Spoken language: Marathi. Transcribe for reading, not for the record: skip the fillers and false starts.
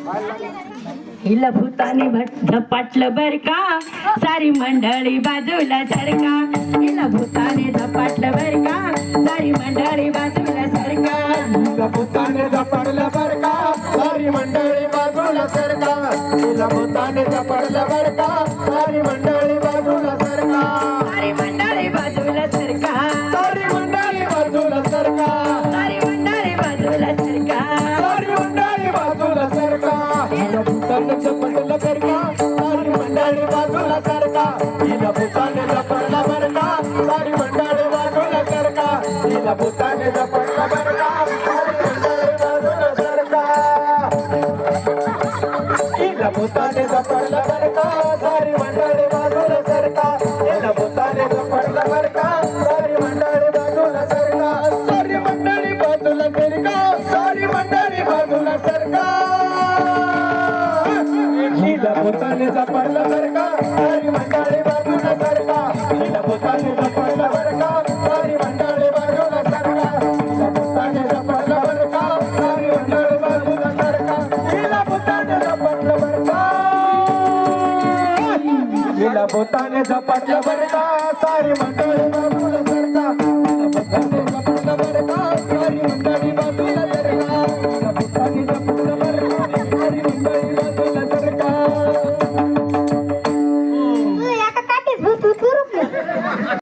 हिला भूताने झपाटलं बर का, सारी मंडळी बाजूला सरका. हिला भूताने झपाटलं बर का, सारी मंडळी बाजूला सरका. हिला भूताने झपाटलं बर का, सारी मंडळी बाजूला सरका. हिला भूताने झपाटलं बर का, सारी मंडळी बाजूला सरका. सारी मंडळी बाजूला सरका, सारी मंडळी बाजूला सरका. सारी मंडळी बाजूला सरका, सारी मंडळी बाजूला सरका. हिला भूताने झपाटलं बर का, सारी मंडळी बाजूला सरका. हिला भूताने झपाटलं बर का, सारी मंडळी बाजूला सरका. हिला भूताने झपाटलं बर का, सारी मंडळी बाजूला सरका. हिला भूताने झपाटलं बर का, सारी मंडळी बाजूला सरका. हिला भूताने झपाटलं बर का, सारी मंडळी बाजूला सरका. सारी मंडळी बाजूला सरका, सारी मंडळी बाजूला सरका. हिला भूताने झपाटलं बर का, सारी मंडळी बाजूला सरका. हिला भूताने झपाटलं बर का, सारी मंडळी बाजूला सरका. हिला भूताने झपाटलं बर का, सारी मंडळी बाजूला सरका. हिला भूताने झपाटलं बर का. हिला भूताने झपाटलं बर का, सारी मंडळी बाजूला